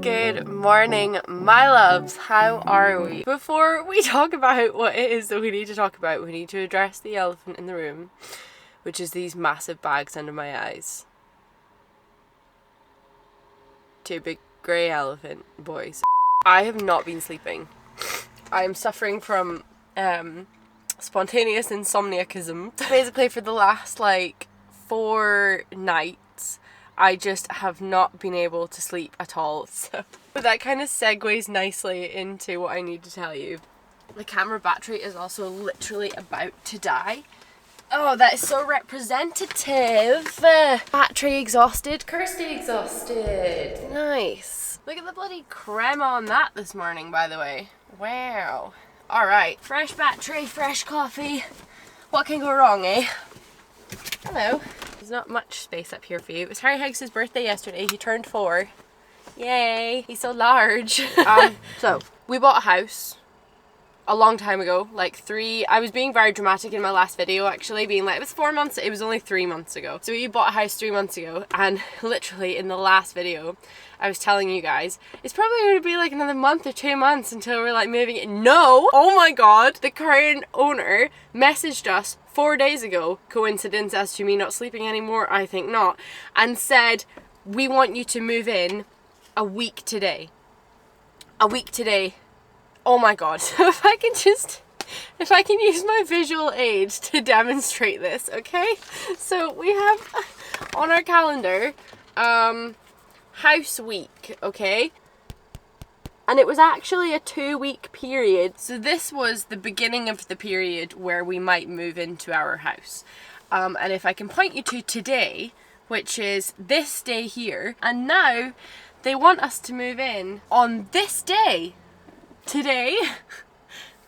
Good morning, my loves. How are we? Before we talk about what it is that we need to talk about, we need to address the elephant in the room, which is these massive bags under my eyes. Two big grey elephant boys. I have not been sleeping. I am suffering from spontaneous insomniacism. Basically for the last like 4 nights I just have not been able to sleep at all. So that kind of segues nicely into what I need to tell you. The camera battery is also literally about to die. Oh, that is so representative. Battery exhausted, Kirsty exhausted. Nice. Look at the bloody crema on that this morning, by the way. Wow. Alright, fresh battery, fresh coffee. What can go wrong, eh? Hello. There's not much space up here for you. It was Harry Higgs's birthday yesterday. He turned 4. Yay. He's so large. So, we bought a house a long time ago, like 3, I was being very dramatic in my last video actually, being like it was 4 months, it was only 3 months ago. So we bought a house 3 months ago, and literally in the last video I was telling you guys it's probably going to be like another month or 2 months until we're like moving in. No! Oh my god! The current owner messaged us 4 days ago, coincidence as to me not sleeping anymore? I think not, and said we want you to move in a week today. A week today. Oh my god. So if I can use my visual aid to demonstrate this, okay? So we have on our calendar house week, okay? And it was actually a 2-week period. So this was the beginning of the period where we might move into our house. And if I can point you to today, which is this day here, and now they want us to move in on this day. Today,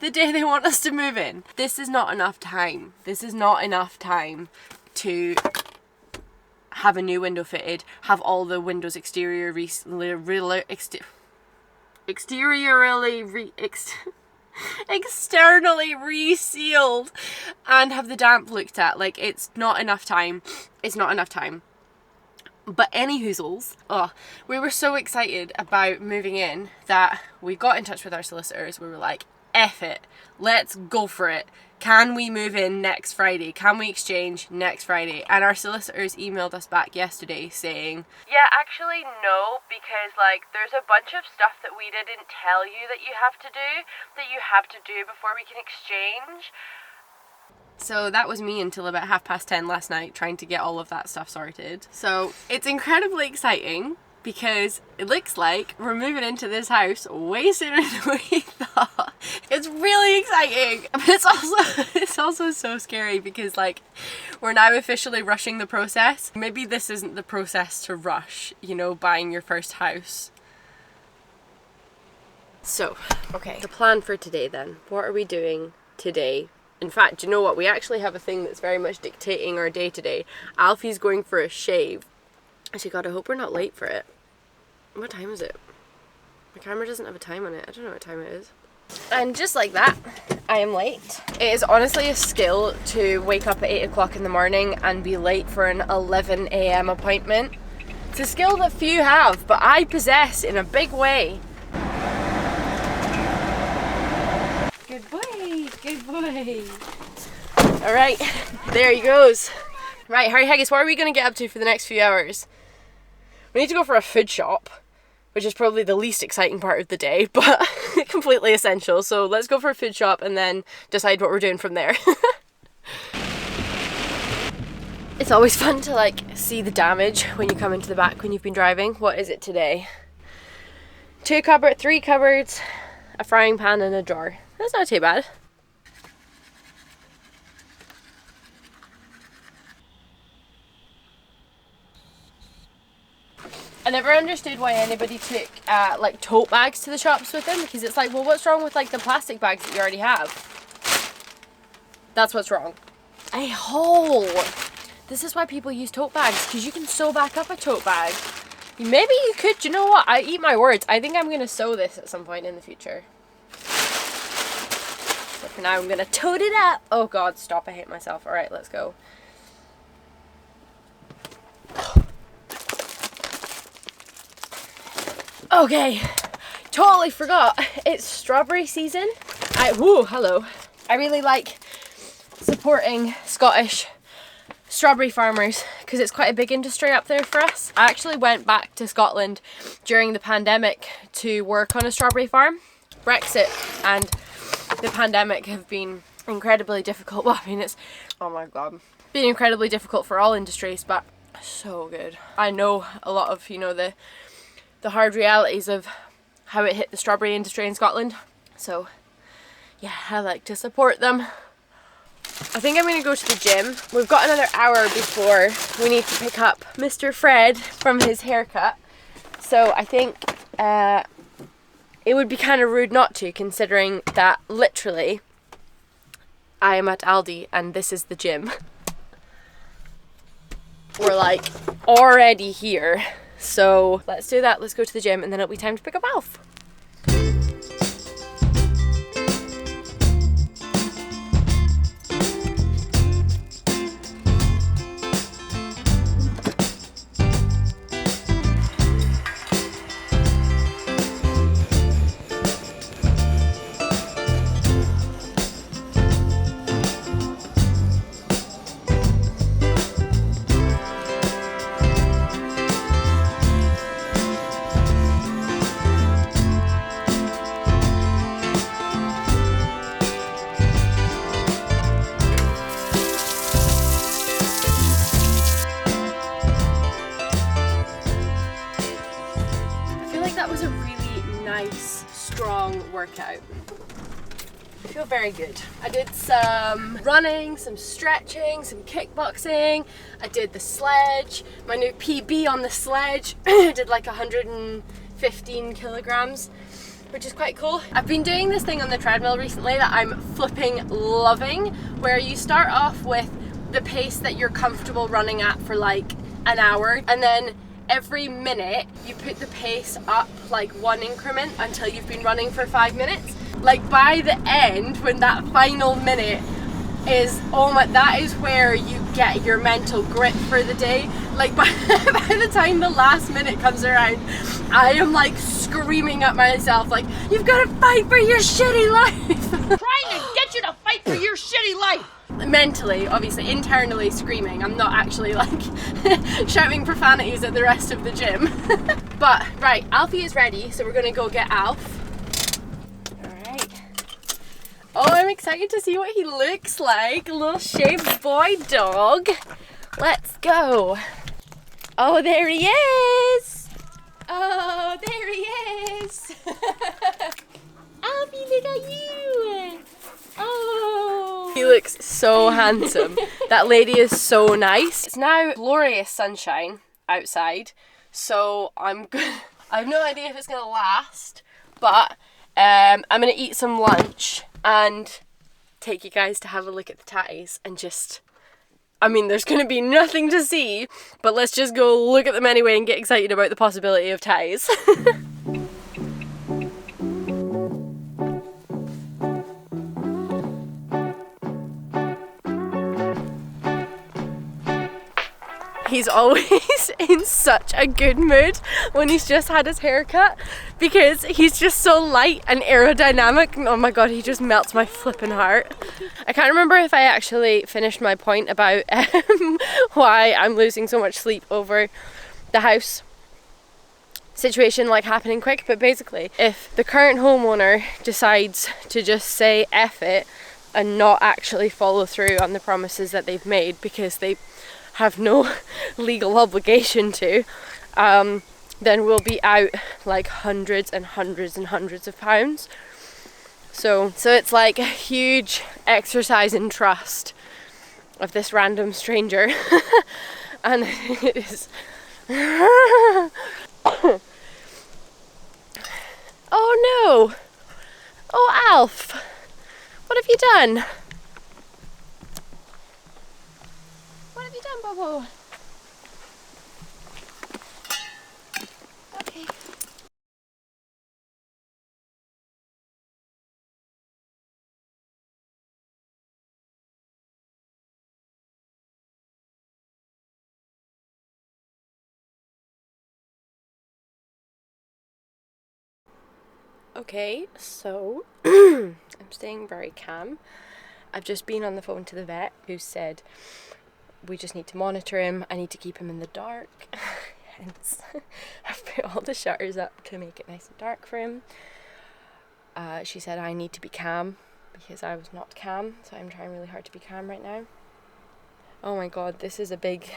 the day they want us to move in. This is not enough time. This is not enough time to have a new window fitted, have all the windows exteriorly externally resealed, and have the damp looked at. Like, it's not enough time. It's not enough time. But any hoozles, we were so excited about moving in that we got in touch with our solicitors. We were like, F it, let's go for it. Can we move in next Friday? Can we exchange next Friday? And our solicitors emailed us back yesterday saying, yeah, actually no, because like there's a bunch of stuff that we didn't tell you that you have to do before we can exchange. So that was me until about 10:30 last night trying to get all of that stuff sorted. So it's incredibly exciting because it looks like we're moving into this house way sooner than we thought. It's really exciting, but it's also so scary because like we're now officially rushing the process. Maybe this isn't the process to rush, you know, buying your first house. So, okay, the plan for today then. What are we doing today? In fact, you know what? We actually have a thing that's very much dictating our day today. Alfie's going for a shave. Actually, God, I hope we're not late for it. What time is it? My camera doesn't have a time on it. I don't know what time it is. And just like that, I am late. It is honestly a skill to wake up at 8 o'clock in the morning and be late for an 11 AM appointment. It's a skill that few have, but I possess in a big way. Good boy. Good boy. Alright, there he goes. Right, Harry Haggis, what are we going to get up to for the next few hours? We need to go for a food shop, which is probably the least exciting part of the day, but completely essential. So let's go for a food shop and then decide what we're doing from there. It's always fun to like see the damage when you come into the back when you've been driving. What is it today? 3 cupboards, a frying pan and a drawer. That's not too bad. I never understood why anybody took like tote bags to the shops with them, because it's like, well, what's wrong with like the plastic bags that you already have? That's what's wrong. A hole. This is why people use tote bags, because you can sew back up a tote bag. Maybe you could, you know what? I eat my words. I think I'm going to sew this at some point in the future. But for now, I'm going to tote it up. Oh God, stop. I hate myself. All right, let's go. Okay, totally forgot. It's strawberry season. Hello. I really like supporting Scottish strawberry farmers because it's quite a big industry up there for us. I actually went back to Scotland during the pandemic to work on a strawberry farm. Brexit and the pandemic have been incredibly difficult. Well, I mean, it's, oh my god, been incredibly difficult for all industries, but so good. I know a lot of, you know, the hard realities of how it hit the strawberry industry in Scotland. So yeah, I like to support them. I think I'm going to go to the gym. We've got another hour before we need to pick up Mr. Fred from his haircut. So I think it would be kind of rude not to, considering that literally I am at Aldi and this is the gym. We're like already here. So let's do that, let's go to the gym and then it'll be time to pick up Alf. That was a really nice, strong workout. I feel very good. I did some running, some stretching, some kickboxing. I did the sledge, my new PB on the sledge. I did like 115 kilograms, which is quite cool. I've been doing this thing on the treadmill recently that I'm flipping loving, where you start off with the pace that you're comfortable running at for like an hour, and then every minute you put the pace up like one increment until you've been running for 5 minutes. Like by the end, when that final minute is, oh my, that is where you get your mental grip for the day. Like by the time the last minute comes around, I am like screaming at myself like, you've got to fight for your shitty life. Trying to get you to fight for your shitty life. Mentally, obviously, internally screaming. I'm not actually like shouting profanities at the rest of the gym. But right, Alfie is ready, so we're gonna go get Alf. Alright. Oh, I'm excited to see what he looks like. A little shaved boy dog. Let's go. Oh, there he is. Oh, there he is. Alfie, look at you. Oh, he looks so handsome. That lady is so nice. It's now glorious sunshine outside, so I have no idea if it's gonna last, but I'm gonna eat some lunch and take you guys to have a look at the tatties and just, I mean, there's gonna be nothing to see, but let's just go look at them anyway and get excited about the possibility of tatties. He's always in such a good mood when he's just had his haircut because he's just so light and aerodynamic. Oh my god, he just melts my flipping heart. I can't remember if I actually finished my point about why I'm losing so much sleep over the house situation like happening quick, but basically if the current homeowner decides to just say F it and not actually follow through on the promises that they've made because they have no legal obligation to, then we'll be out like hundreds and hundreds and hundreds of pounds. So it's like a huge exercise in trust of this random stranger. And it is oh no! Oh Alf! What have you done? What have you done, Bobo? Okay. Okay, so I'm staying very calm. I've just been on the phone to the vet who said we just need to monitor him. I need to keep him in the dark. Hence, I've put all the shutters up to make it nice and dark for him. She said I need to be calm because I was not calm, so I'm trying really hard to be calm right now. Oh my god, this is a big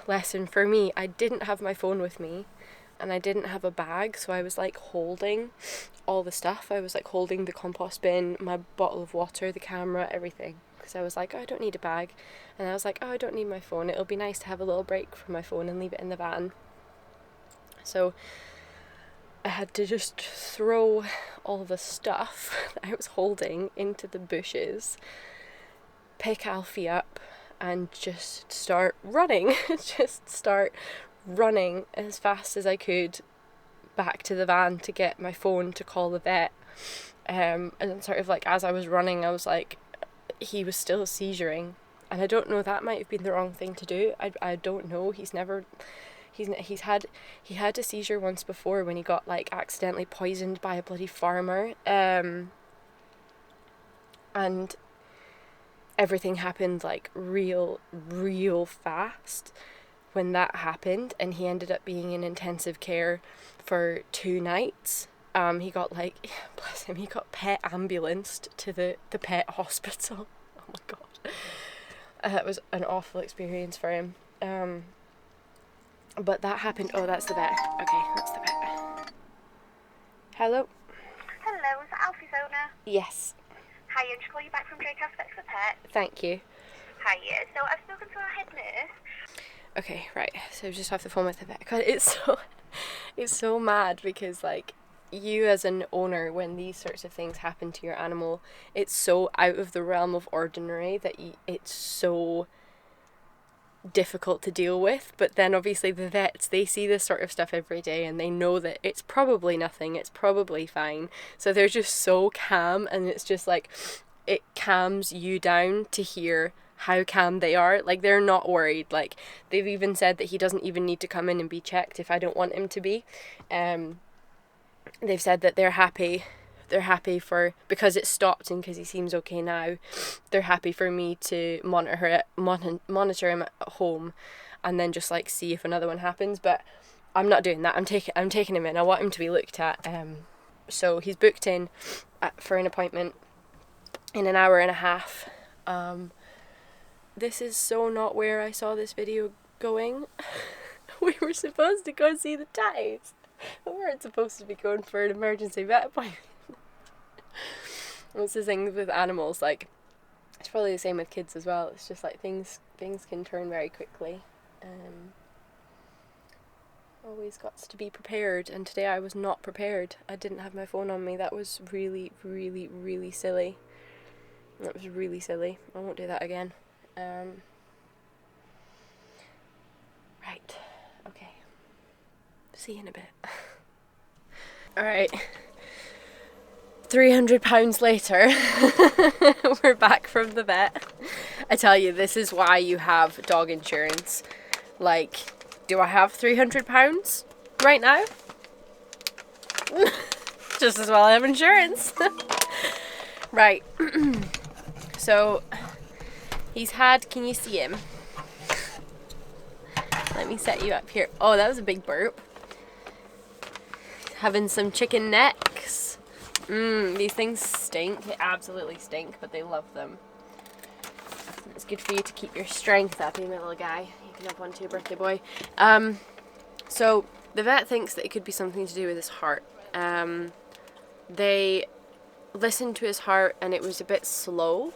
lesson for me. I didn't have my phone with me and I didn't have a bag, so I was like holding all the stuff. I was like holding the compost bin, my bottle of water, the camera, everything, because I was like, oh, I don't need a bag. And I was like, oh, I don't need my phone. It'll be nice to have a little break from my phone and leave it in the van. So I had to just throw all the stuff that I was holding into the bushes, pick Alfie up, and just start running. Just start running as fast as I could back to the van to get my phone to call the vet. And sort of like as I was running, I was like, he was still seizuring, and I don't know, that might have been the wrong thing to do. I don't know. He had a seizure once before when he got like accidentally poisoned by a bloody farmer, and everything happened like real fast when that happened, and he ended up being in intensive care for 2 nights. He got like, bless him, he got pet ambulanced to the pet hospital. Oh my god. That was an awful experience for him. But that happened. Oh, that's the vet. Okay, that's the vet. Hello? Hello, is that Alfie's owner? Yes. Hi, I'm just calling you back from Drake Aspects for Pet. Thank you. Hiya, so I've spoken to our head nurse. Okay, right. So just have the phone with the vet. God, it's so mad because like you as an owner, when these sorts of things happen to your animal, it's so out of the realm of ordinary that it's so difficult to deal with. But then obviously the vets, they see this sort of stuff every day and they know that it's probably nothing, it's probably fine, so they're just so calm, and it's just like it calms you down to hear how calm they are. Like, they're not worried. Like, they've even said that he doesn't even need to come in and be checked if I don't want him to be. They've said that they're happy for, because it stopped and because he seems okay now, they're happy for me to monitor him at home and then just like see if another one happens. But I'm not doing that. I'm taking him in. I want him to be looked at. So he's booked in for an appointment in an hour and a half. This is so not where I saw this video going. We were supposed to go see the ties. We weren't supposed to be going for an emergency vet appointment. It's the thing with animals, like, it's probably the same with kids as well. It's just like things can turn very quickly. Always got to be prepared, and today I was not prepared. I didn't have my phone on me. That was really, really, really silly. That was really silly. I won't do that again. Right. Okay. See you in a bit. Alright. £300 later, we're back from the vet. I tell you, this is why you have dog insurance. Like, do I have £300 right now? Just as well I have insurance. Right. So, he's had, can you see him? Let me set you up here. Oh, that was a big burp. Having some chicken necks. These things stink. They absolutely stink, but they love them. It's good for you to keep your strength up, my little guy. You can have one too, birthday boy. So the vet thinks that it could be something to do with his heart. They listened to his heart and it was a bit slow,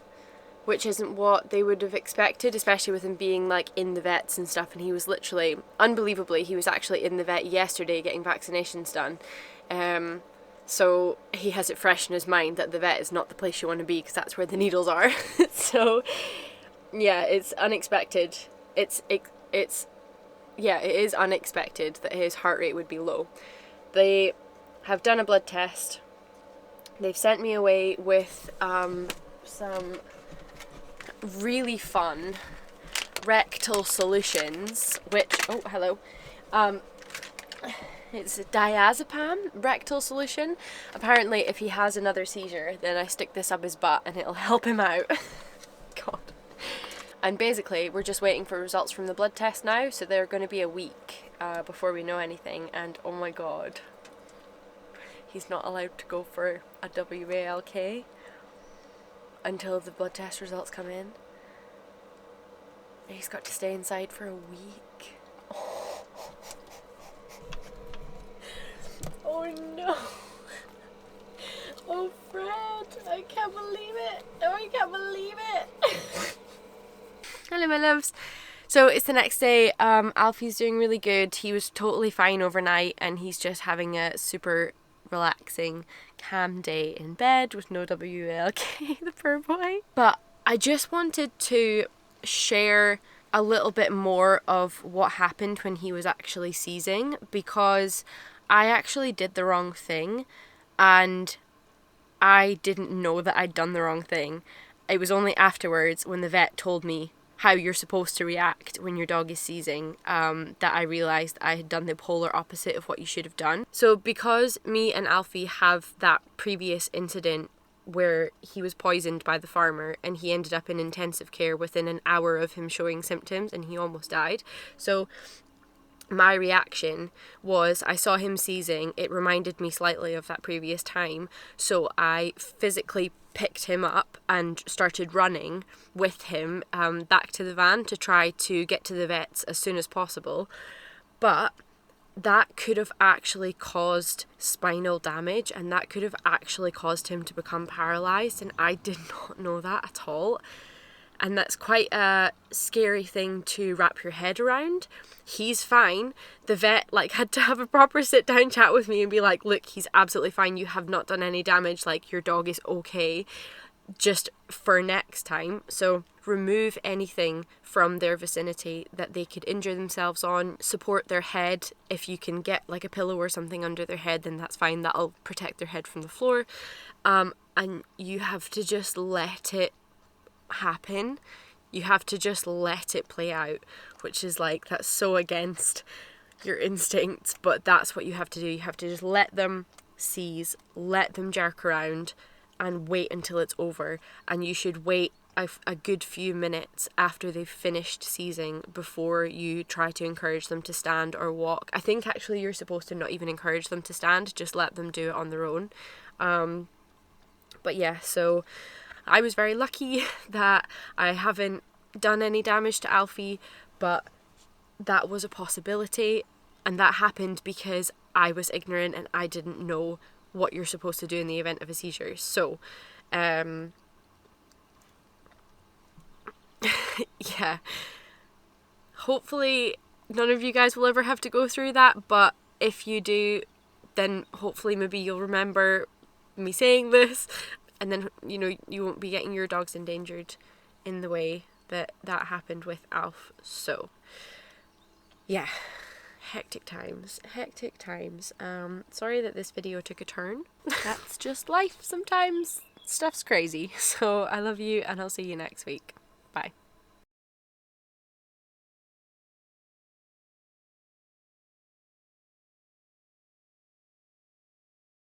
which isn't what they would have expected, especially with him being like in the vets and stuff. And he was literally, unbelievably, he was actually in the vet yesterday getting vaccinations done. So he has it fresh in his mind that the vet is not the place you want to be because that's where the needles are. So yeah, it's unexpected. It is unexpected that his heart rate would be low. They have done a blood test. They've sent me away with some really fun rectal solutions, which, oh, hello. It's a diazepam rectal solution. Apparently if he has another seizure, then I stick this up his butt and it'll help him out. God. And basically we're just waiting for results from the blood test now, so they're going to be a week before we know anything. And oh my god, he's not allowed to go for a WALK until the blood test results come in. He's got to stay inside for a week. Oh no. Oh Fred, I can't believe it. Oh, I can't believe it. Hello my loves. So it's the next day. Alfie's doing really good. He was totally fine overnight and he's just having a super relaxing, calm day in bed with no WALK, the poor boy. But I just wanted to share a little bit more of what happened when he was actually seizing, because I actually did the wrong thing and I didn't know that I'd done the wrong thing. It was only afterwards when the vet told me how you're supposed to react when your dog is seizing that I realised I had done the polar opposite of what you should have done. So because me and Alfie have that previous incident where he was poisoned by the farmer and he ended up in intensive care within an hour of him showing symptoms and he almost died. So my reaction was, I saw him seizing, it reminded me slightly of that previous time, so I physically picked him up and started running with him back to the van to try to get to the vets as soon as possible. But that could have actually caused spinal damage and that could have actually caused him to become paralysed, and I did not know that at all. And that's quite a scary thing to wrap your head around. He's fine. The vet had to have a proper sit down chat with me and be like, look, he's absolutely fine. You have not done any damage. Your dog is okay. Just for next time. So remove anything from their vicinity that they could injure themselves on. Support their head. If you can get a pillow or something under their head, then that's fine. That'll protect their head from the floor. And you have to just let it happen. You have to just let it play out, which is that's so against your instincts, but that's what you have to do. You have to just let them seize, let them jerk around and wait until it's over. And you should wait a good few minutes after they've finished seizing before you try to encourage them to stand or walk. I think actually you're supposed to not even encourage them to stand, just let them do it on their own. But yeah, so I was very lucky that I haven't done any damage to Alfie, but that was a possibility, and that happened because I was ignorant and I didn't know what you're supposed to do in the event of a seizure. So, yeah, hopefully none of you guys will ever have to go through that, but if you do, then hopefully maybe you'll remember me saying this. And then, you won't be getting your dogs endangered in the way that happened with Alf. So, yeah, hectic times. Sorry that this video took a turn. That's just life. Sometimes stuff's crazy. So, I love you and I'll see you next week. Bye.